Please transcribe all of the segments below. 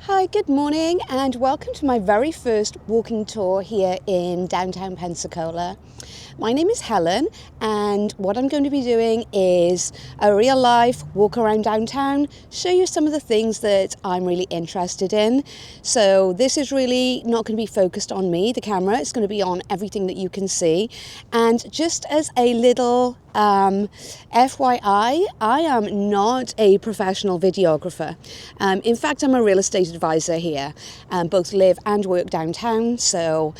Hi, good morning and welcome to my very first walking tour here in downtown Pensacola. My name is Helen and what I'm going to be doing is a real life walk around downtown, show you some of the things that I'm really interested in. So this is really not going to be focused on me, the camera, it's going to be on everything that you can see. And just as a little FYI, I am not a professional videographer. In fact, I'm a real estate advisor here, both live and work downtown, so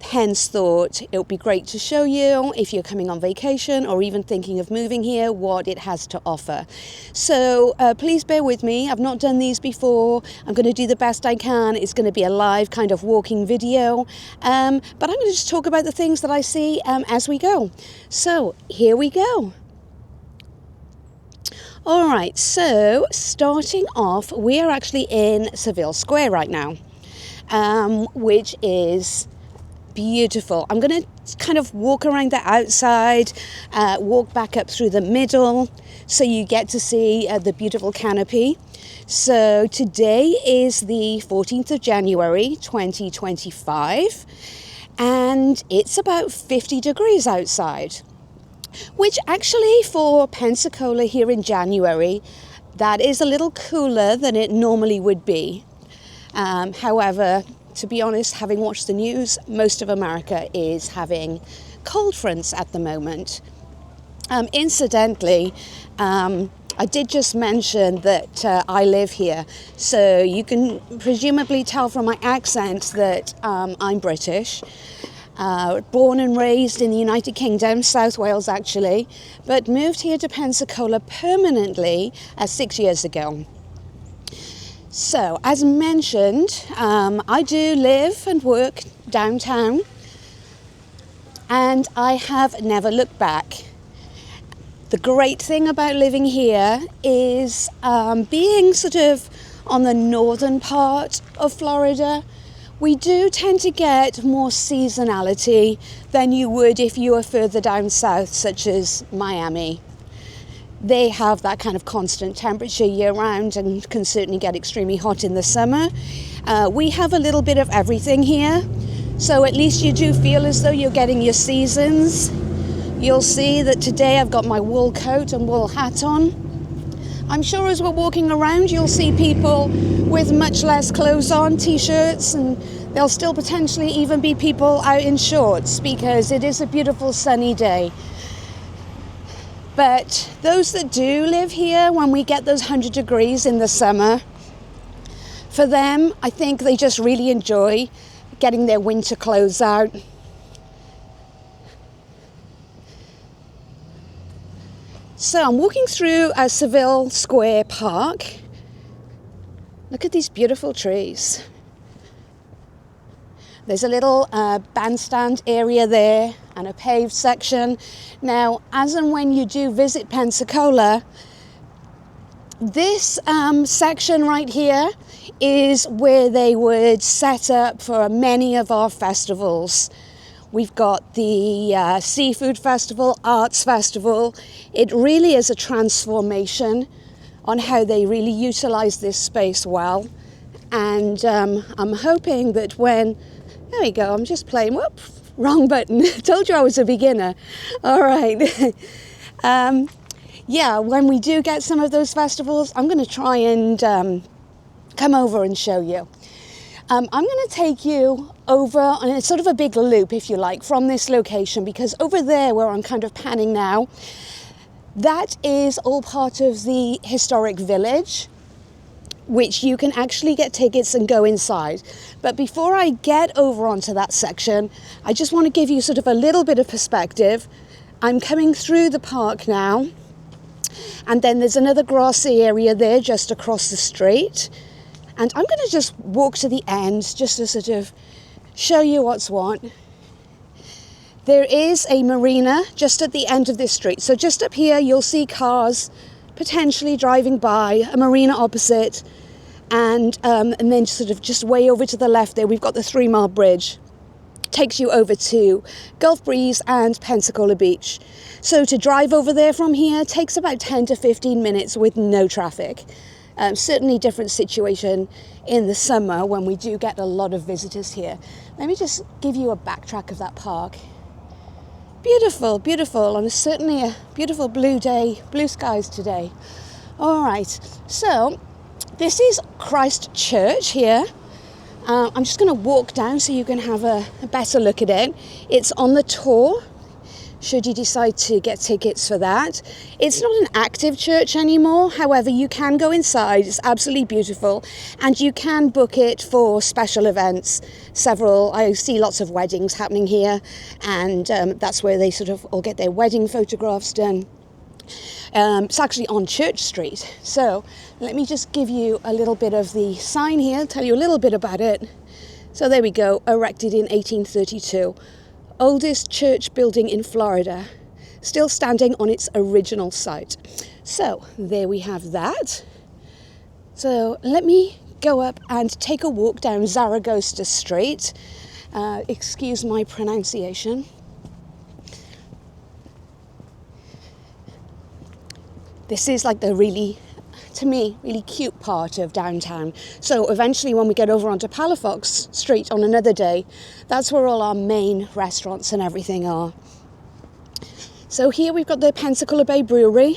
hence thought it would be great to show you if you're coming on vacation or even thinking of moving here what it has to offer. So please bear with me, I've not done these before, I'm going to do the best I can. It's going to be a live kind of walking video, but I'm going to just talk about the things that I see as we go. So here we go. All right, so starting off, we are actually in Seville Square right now, which is beautiful. I'm going to kind of walk around the outside, walk back up through the middle, so you get to see the beautiful canopy. So today is the 14th of January 2025, and it's about 50 degrees outside. Which actually for Pensacola here in January, that is a little cooler than it normally would be. However, to be honest, having watched the news, most of America is having cold fronts at the moment. Incidentally, I did just mention that I live here, so you can presumably tell from my accent that I'm British. Born and raised in the United Kingdom, South Wales actually, but moved here to Pensacola permanently 6 years ago. So, as mentioned, I do live and work downtown, and I have never looked back. The great thing about living here is being sort of on the northern part of Florida, we do tend to get more seasonality than you would if you were further down south, such as Miami. They have that kind of constant temperature year round and can certainly get extremely hot in the summer. We have a little bit of everything here, so at least you do feel as though you're getting your seasons. You'll see that today I've got my wool coat and wool hat on. I'm sure as we're walking around you'll see people with much less clothes on, t-shirts, and there'll still potentially even be people out in shorts because it is a beautiful sunny day. But those that do live here, when we get those 100 degrees in the summer, for them, I think they just really enjoy getting their winter clothes out. So I'm walking through Seville Square Park. Look at these beautiful trees. There's a little bandstand area there and a paved section. Now, as and when you do visit Pensacola, this section right here is where they would set up for many of our festivals. We've got the Seafood Festival, Arts Festival. It really is a transformation on how they really utilize this space well. And I'm hoping that when, there we go, I'm just playing, whoop, wrong button. Told you I was a beginner. All right. Yeah, when we do get some of those festivals, I'm going to try and come over and show you. I'm going to take you over on a sort of a big loop, if you like, from this location, because over there where I'm kind of panning now, that is all part of the historic village, which you can actually get tickets and go inside. But before I get over onto that section, I just want to give you sort of a little bit of perspective. I'm coming through the park now, and then there's another grassy area there just across the street. And I'm going to just walk to the end just to sort of show you what's what. There is a marina just at the end of this street. So just up here, you'll see cars potentially driving by, a marina opposite, and then sort of just way over to the left there, we've got the 3-mile bridge. Takes you over to Gulf Breeze and Pensacola Beach. So to drive over there from here takes about 10 to 15 minutes with no traffic. Certainly different situation in the summer when we do get a lot of visitors here. Let me just give you a backtrack of that park. Beautiful, beautiful, and it's certainly a beautiful blue day, blue skies today. All right, so this is Christ Church here. I'm just going to walk down so you can have a better look at it. It's on the tour, should you decide to get tickets for that. It's not an active church anymore, however, you can go inside. It's absolutely beautiful, and you can book it for special events. I see lots of weddings happening here, and that's where they sort of all get their wedding photographs done. It's actually on Church Street. So let me just give you a little bit of the sign here, tell you a little bit about it. So there we go, erected in 1832. Oldest church building in Florida, still standing on its original site. So there we have that. So let me go up and take a walk down Zaragoza Street. Excuse my pronunciation. This is like the really cute part of downtown. So eventually when we get over onto Palafox Street on another day, that's where all our main restaurants and everything are. So here we've got the Pensacola Bay Brewery.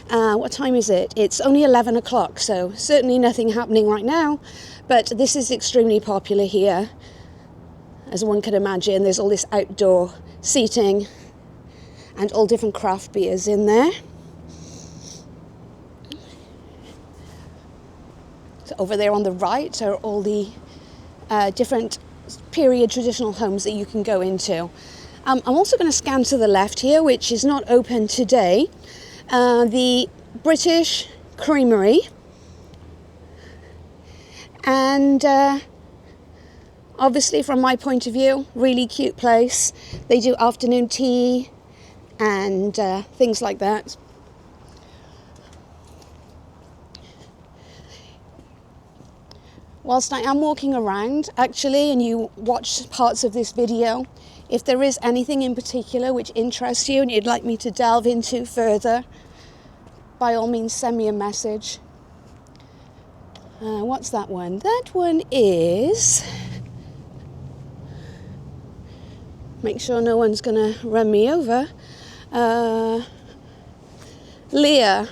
What time is it? It's only 11 o'clock, so certainly nothing happening right now, but this is extremely popular here. As one can imagine, there's all this outdoor seating and all different craft beers in there. So over there on the right are all the different period traditional homes that you can go into. I'm also going to scan to the left here, which is not open today. The British Creamery. And obviously from my point of view, really cute place. They do afternoon tea and things like that. Whilst I am walking around, actually, and you watch parts of this video, if there is anything in particular which interests you and you'd like me to delve into further, by all means send me a message. What's that one? That one is... Make sure no one's going to run me over. Leah,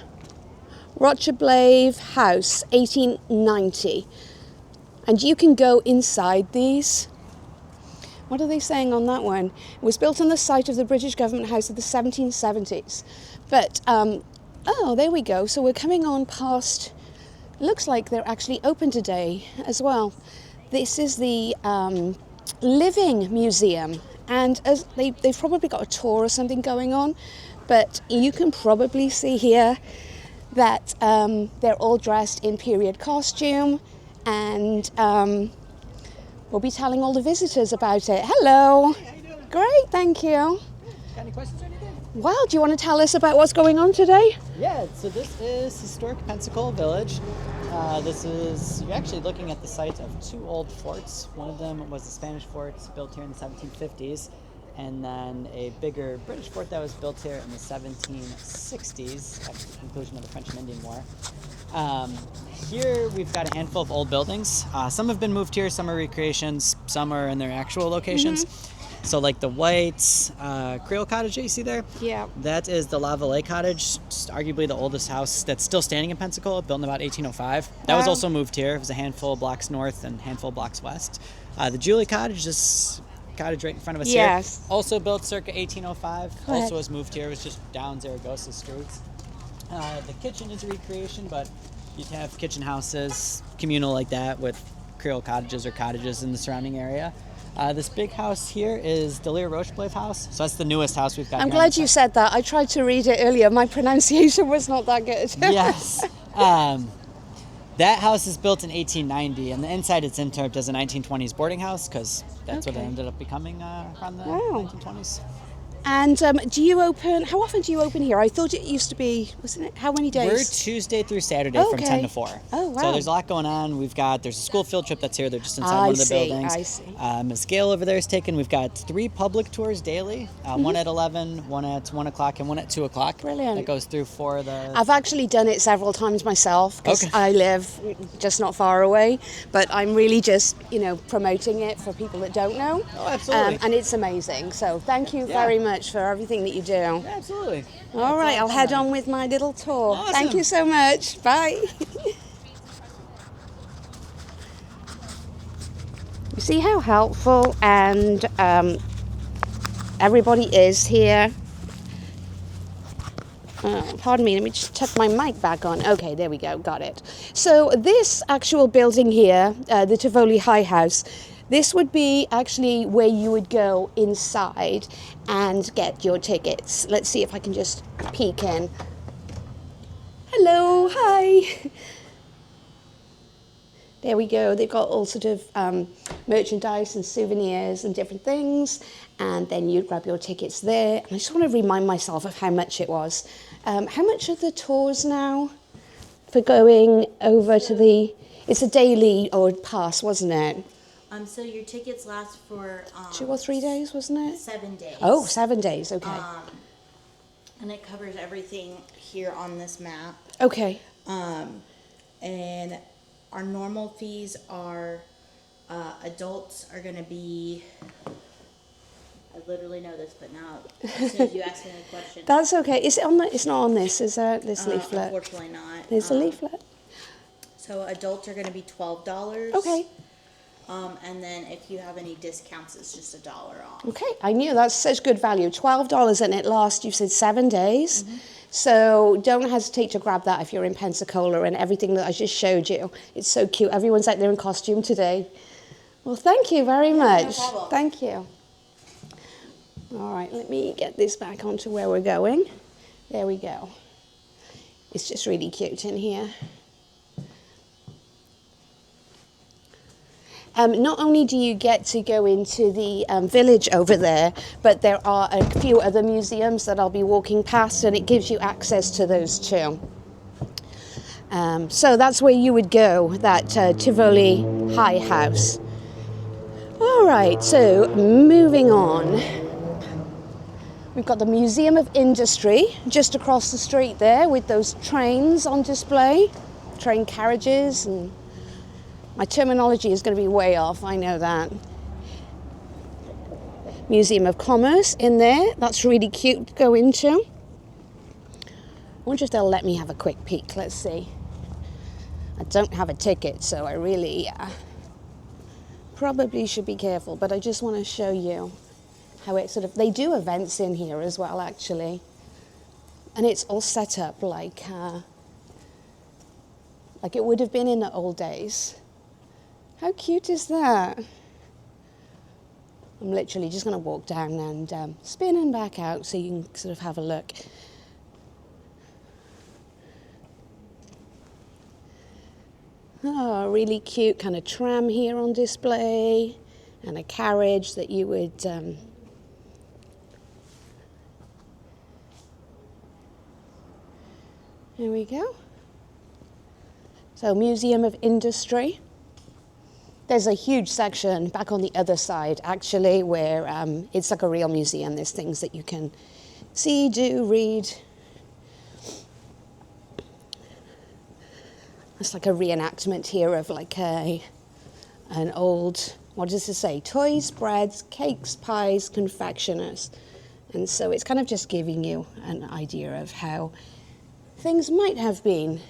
Tivoli House, 1890. And you can go inside these. What are they saying on that one? It was built on the site of the British Government House of the 1770s. But, oh, there we go. So we're coming on past, looks like they're actually open today as well. This is the Living Museum. And as they've probably got a tour or something going on. But you can probably see here that they're all dressed in period costume. And we'll be telling all the visitors about it. Hello. Hey, how you doing? Great, thank you. Got any questions or anything? Well, do you want to tell us about what's going on today? Yeah, so this is historic Pensacola Village. You're actually looking at the site of two old forts. One of them was the Spanish fort built here in the 1750s, and then a bigger British fort that was built here in the 1760s after the conclusion of the French and Indian War. Here we've got a handful of old buildings. Some have been moved here, some are recreations, some are in their actual locations. Mm-hmm. So like the White's Creole Cottage that you see there, Yeah. that is the La Vallée Cottage, arguably the oldest house that's still standing in Pensacola, built in about 1805. That was also moved here. It was a handful of blocks north and a handful of blocks west. The Julie Cottage, this cottage right in front of us here, also built circa 1805, also was moved here. It was just down Zaragoza Street. The kitchen is a recreation, but you'd have kitchen houses, communal like that, with Creole cottages or cottages in the surrounding area. This big house here is the Lear Rocheblave house, so that's the newest house we've got. I'm glad you said that. I tried to read it earlier. My pronunciation was not that good. Yes. That house is built in 1890, and the inside it's interred as a 1920s boarding house, because that's what it ended up becoming around the 1920s. And do you open, how often do you open here? I thought it used to be, wasn't it, how many days? We're Tuesday through Saturday from 10 to 4. Oh, wow. So there's a lot going on. There's a school field trip that's here. They're just inside one of the buildings. I see. As Gail over there is taken, we've got 3 public tours daily. One at 11, one at 1 o'clock, and one at 2 o'clock. Brilliant. That goes through 4 of the... I've actually done it several times myself because I live just not far away, but I'm really just, promoting it for people that don't know. Oh, absolutely. And it's amazing. So thank you very much for everything that you do. Yeah, absolutely. All right, I'll head on with my little tour. Awesome. Thank you so much. Bye. You see how helpful and everybody is here. Pardon me, let me just tuck my mic back on. Okay, there we go, got it. So this actual building here, the Tivoli House, this would be actually where you would go inside and get your tickets. Let's see if I can just peek in. Hello, hi. There we go. They've got all sort of merchandise and souvenirs and different things. And then you grab your tickets there. And I just want to remind myself of how much it was. How much are the tours now for going over to the... It's a daily or pass, wasn't it? So your tickets last for 2 or 3 days, wasn't it? 7 days. Oh, 7 days, okay. And it covers everything here on this map. Okay. And our normal fees are, adults are going to be, I literally know this, but now as soon as you ask me the question. That's okay. Is it on the, it's not on this, is there, this leaflet? Unfortunately not. There's a leaflet? So adults are going to be $12. Okay. And then if you have any discounts, it's just $1 off. Okay, I knew that's such good value. $12 and it lasts, you said 7 days. Mm-hmm. So don't hesitate to grab that if you're in Pensacola, and everything that I just showed you. It's so cute. Everyone's out there in costume today. Well, thank you very much. No problem. Thank you. All right, let me get this back onto where we're going. There we go. It's just really cute in here. Not only do you get to go into the village over there, but there are a few other museums that I'll be walking past, and it gives you access to those too. So that's where you would go, that Tivoli House. All right, so moving on. We've got the Museum of Industry just across the street there with those trains on display, train carriages, and my terminology is going to be way off, I know that. Museum of Commerce in there, that's really cute to go into. I wonder if they'll let me have a quick peek, let's see. I don't have a ticket, so I really probably should be careful, but I just want to show you how it sort of, they do events in here as well actually. And it's all set up like it would have been in the old days. How cute is that? I'm literally just going to walk down and spin and back out so you can sort of have a look. Oh, really cute kind of tram here on display, and a carriage that you would... There we go. So, Museum of Industry. There's a huge section back on the other side, actually, where it's like a real museum. There's things that you can see, do, read. It's like a reenactment here of like an old, what does it say? Toys, breads, cakes, pies, confectioners. And so it's kind of just giving you an idea of how things might have been.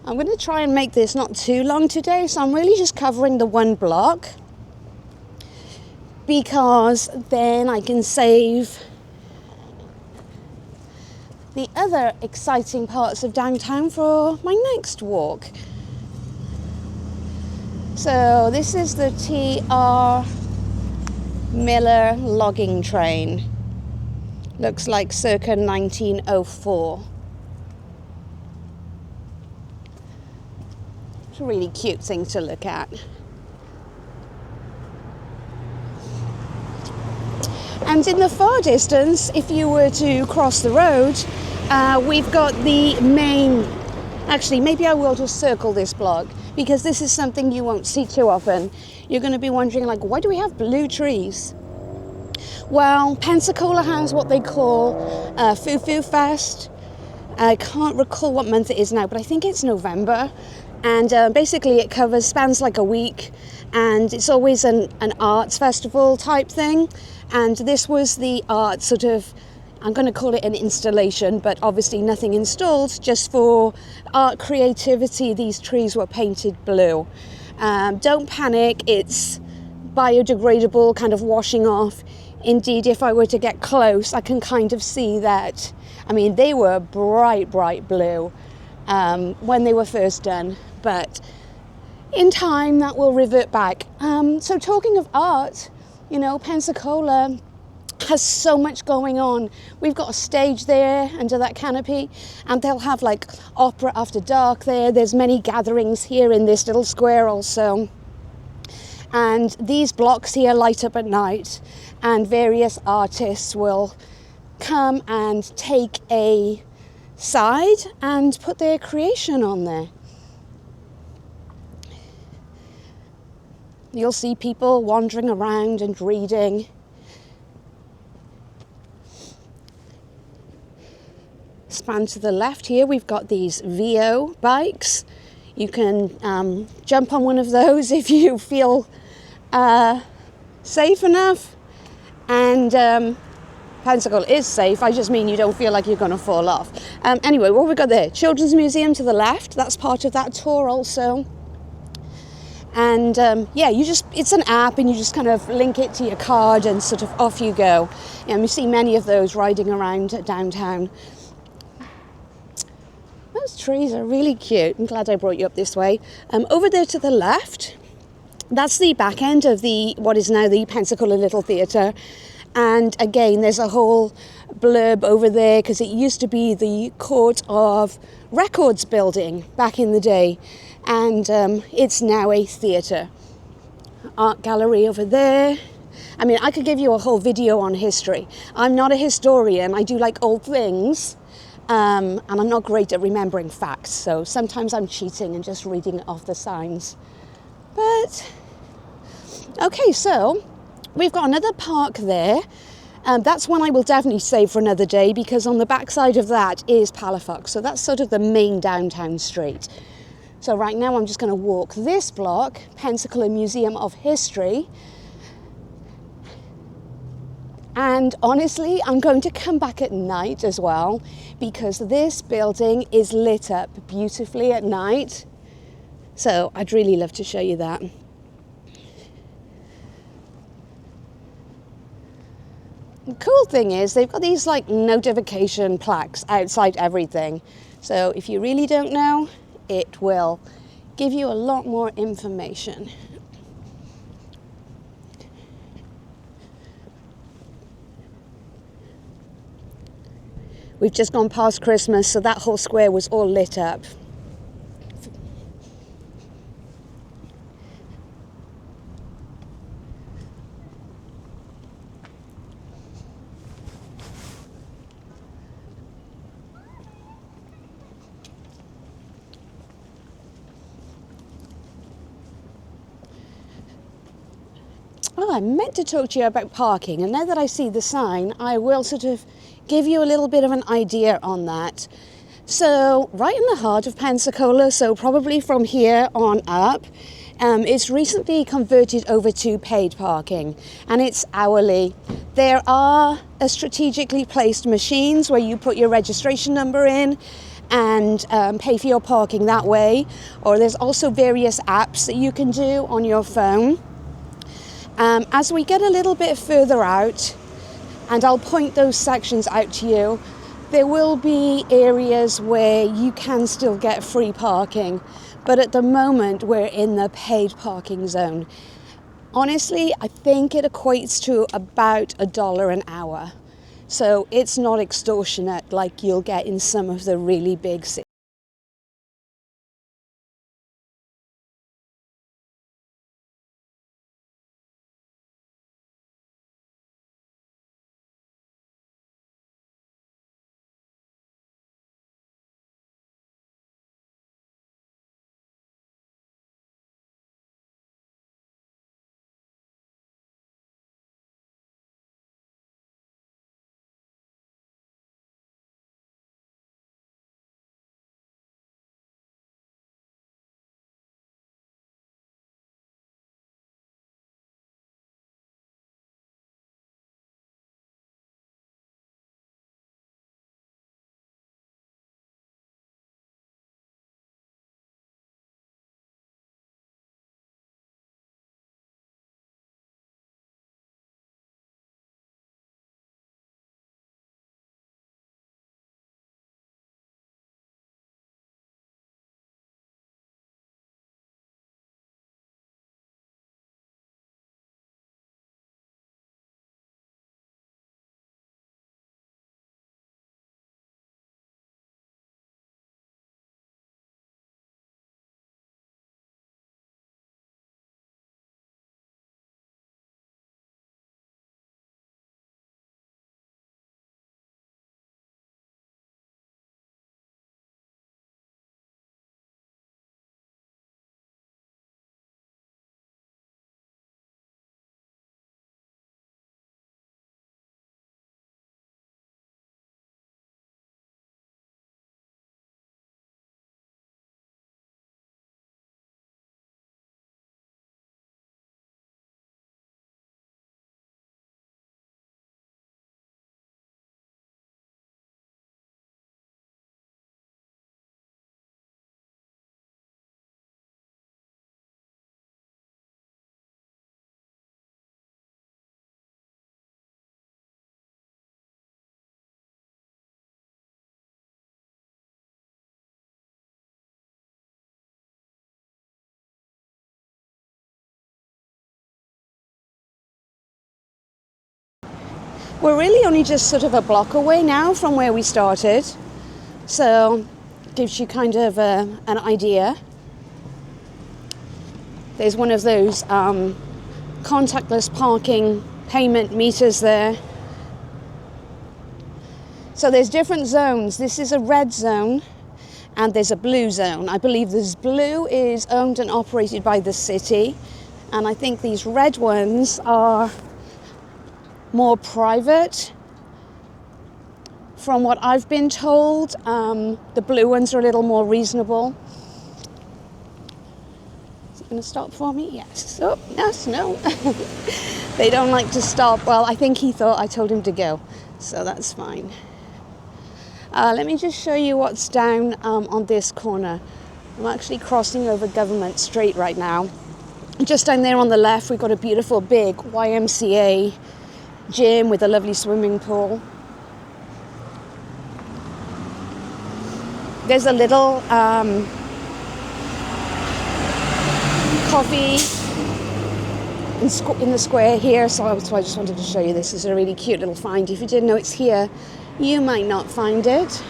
I'm going to try and make this not too long today, so I'm really just covering the one block, because then I can save the other exciting parts of downtown for my next walk. So this is the T.R. Miller logging train. Looks like circa 1904. It's a really cute thing to look at. And in the far distance, if you were to cross the road, we've got the main... Actually, maybe I will just circle this block, because this is something you won't see too often. You're going to be wondering, like, why do we have blue trees? Well, Pensacola has what they call Foo Fest. I can't recall what month it is now, but I think it's November. And basically it spans like a week, and it's always an arts festival type thing. And this was the art sort of, I'm going to call it an installation, but obviously nothing installed, just for art creativity. These trees were painted blue. Don't panic, it's biodegradable, kind of washing off. Indeed, if I were to get close, I can kind of see that. I mean, they were bright blue when they were first done, but in time that will revert back. So talking of art, you know, Pensacola has so much going on. We've got a stage there under that canopy, and they'll have like opera after dark there. There's many gatherings here in this little square also. And these blocks here light up at night, and various artists will come and take a side and put their creation on there. You'll see people wandering around and reading. Span to the left here, we've got these VO bikes. You can jump on one of those if you feel safe enough. And Pensacola is safe, I just mean you don't feel like you're going to fall off. Anyway, what have we got there? Children's Museum to the left, that's part of that tour also. And yeah, it's an app, and you just kind of link it to your card and sort of off you go. And we see many of those riding around downtown. Those trees are really cute. I'm glad I brought you up this way. Over there to the left, that's the back end of what is now the Pensacola Little Theatre. And again, there's a whole blurb over there, because it used to be the Court of Records building back in the day. And it's now a theatre. Art gallery over there. I mean, I could give you a whole video on history. I'm not a historian. I do like old things. And I'm not great at remembering facts. So sometimes I'm cheating and just reading it off the signs. But, okay, so we've got another park there. That's one I will definitely save for another day, because on the backside of that is Palafox. So that's sort of the main downtown street. So right now I'm just going to walk this block, Pensacola Museum of History. And honestly, I'm going to come back at night as well, because this building is lit up beautifully at night. So I'd really love to show you that. The cool thing is they've got these like notification plaques outside everything. So if you really don't know, it will give you a lot more information. We've just gone past Christmas, so that whole square was all lit up. Oh, I meant to talk to you about parking, and now that I see the sign, I will sort of give you a little bit of an idea on that. So, right in the heart of Pensacola, so probably from here on up, it's recently converted over to paid parking, and it's hourly. There are strategically placed machines where you put your registration number in and pay for your parking that way, or there's also various apps that you can do on your phone. As we get a little bit further out, and I'll point those sections out to you, there will be areas where you can still get free parking, but at the moment we're in the paid parking zone. Honestly, I think it equates to about $1 an hour. So it's not extortionate like you'll get in some of the really big cities. We're really only just sort of a block away now from where we started, so gives you kind of an idea. There's one of those contactless parking payment meters there. So there's different zones. This is a red zone and there's a blue zone. I believe this blue is owned and operated by the city, and I think these red ones are more private. From what I've been told, the blue ones are a little more reasonable. Is it going to stop for me? Yes. Oh, yes, no. They don't like to stop. Well, I think he thought I told him to go, so that's fine. Let me just show you what's down on this corner. I'm actually crossing over Government Street right now. Just down there on the left, we've got a beautiful big YMCA gym with a lovely swimming pool. There's a little coffee in the square here, so I just wanted to show you this. Is a really cute little find. If you didn't know it's here, you might not find it.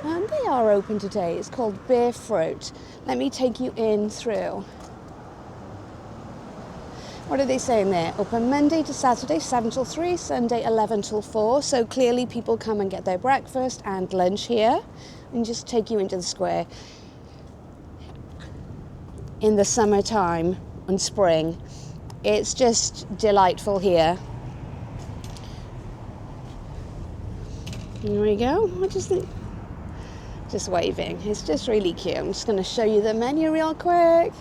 And they are open today. It's called Bear Fruit. Let me take you in through. What are they saying there? Open Monday to Saturday, 7 till 3, Sunday, 11 till 4. So clearly people come and get their breakfast and lunch here. And just take you into the square. In the summertime and spring, it's just delightful here. Here we go. What is it? Just waving. It's just really cute. I'm just going to show you the menu real quick.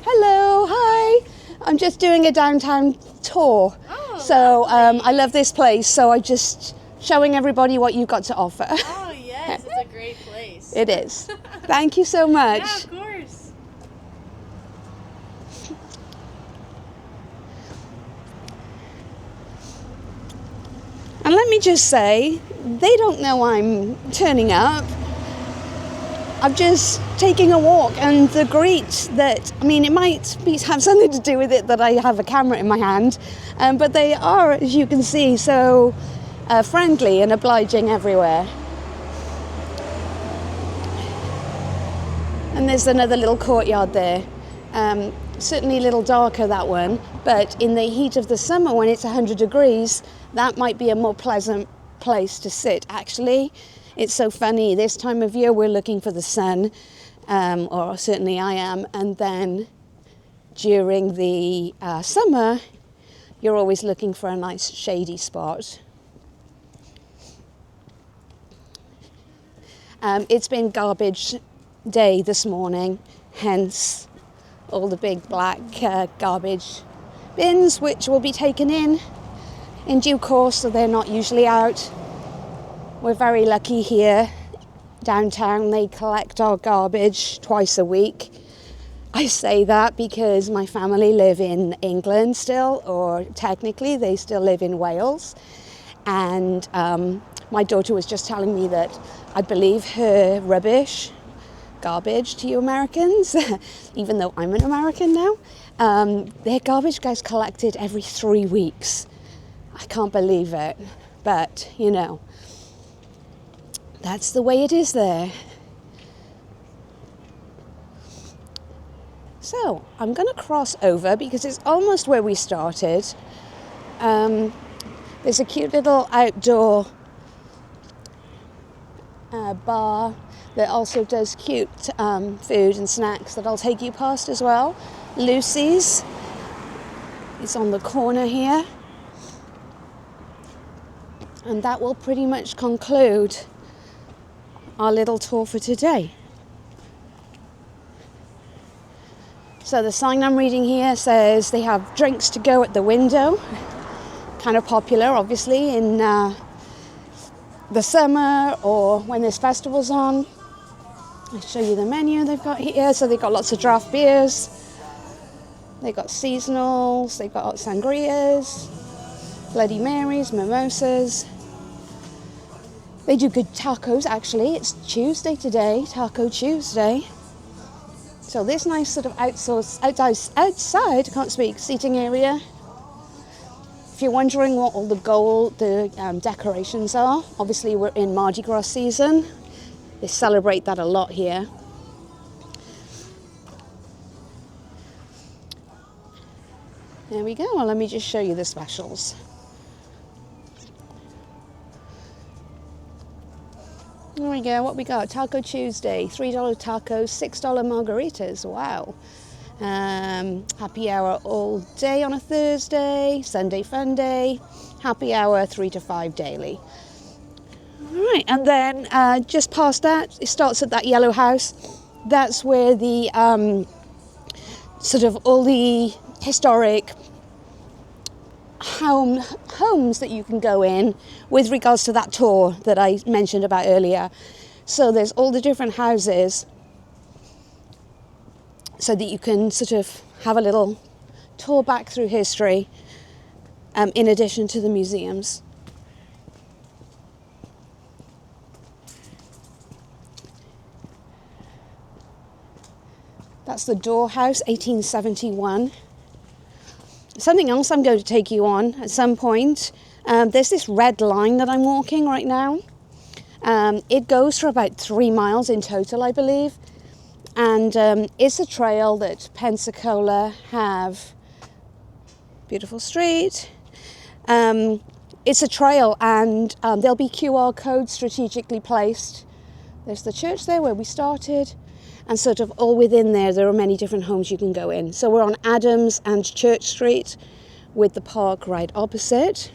Hello, hi. I'm just doing a downtown tour. Oh, so I love this place. So I'm just showing everybody what you've got to offer. Oh, yes, it's a great place. It is. Thank you so much. Yeah, of course. And let me just say, they don't know I'm turning up. I'm just taking a walk, and the greet that, I mean, it might have something to do with it that I have a camera in my hand, but they are, as you can see, so friendly and obliging everywhere. And there's another little courtyard there. Certainly a little darker, that one, but in the heat of the summer when it's 100 degrees, that might be a more pleasant place to sit. Actually, it's so funny, this time of year we're looking for the sun, or certainly I am, and then during the summer you're always looking for a nice shady spot. It's been garbage day this morning, hence all the big black garbage bins, which will be taken in due course, so they're not usually out. We're very lucky here downtown. They collect our garbage twice a week. I say that because my family live in England still, or technically they still live in Wales, and my daughter was just telling me that I believe her garbage to you Americans, even though I'm an American now, their garbage gets collected every 3 weeks. I can't believe it, but you know, that's the way it is there. So I'm going to cross over because it's almost where we started. There's a cute little outdoor bar that also does cute food and snacks that I'll take you past as well. Lucy's is on the corner here. And that will pretty much conclude our little tour for today. So the sign I'm reading here says they have drinks to go at the window. Kind of popular, obviously, in the summer or when there's festivals on. I'll show you the menu they've got here. So they've got lots of draft beers. They've got seasonals. They've got sangrias, Bloody Marys, mimosas. They do good tacos, actually. It's Tuesday today, Taco Tuesday. So this nice sort of outside, can't speak, seating area. If you're wondering what all the decorations are, obviously we're in Mardi Gras season. They celebrate that a lot here. There we go. Well, let me just show you the specials. There we go. What we got? Taco Tuesday, $3 tacos, $6 margaritas. Wow. Happy hour all day on a Thursday, Sunday fun day, happy hour 3 to 5 daily. All right, and then just past that, it starts at that yellow house. That's where the sort of all the historic homes that you can go in with regards to that tour that I mentioned about earlier. So there's all the different houses so that you can sort of have a little tour back through history in addition to the museums. That's the Door House, 1871. Something else I'm going to take you on at some point. There's this red line that I'm walking right now. It goes for about 3 miles in total, I believe. And it's a trail that Pensacola have. Beautiful street. It's a trail, and there'll be QR codes strategically placed. There's the church there where we started. And sort of all within there are many different homes you can go in. So we're on Adams and Church Street with the park right opposite.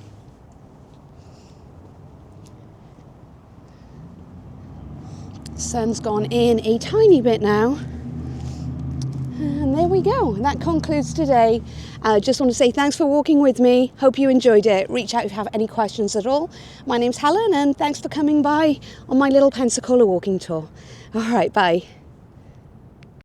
Sun's gone in a tiny bit now. And there we go. And that concludes today. Just want to say thanks for walking with me. Hope you enjoyed it. Reach out if you have any questions at all. My name's Helen, and thanks for coming by on my little Pensacola walking tour. All right, bye.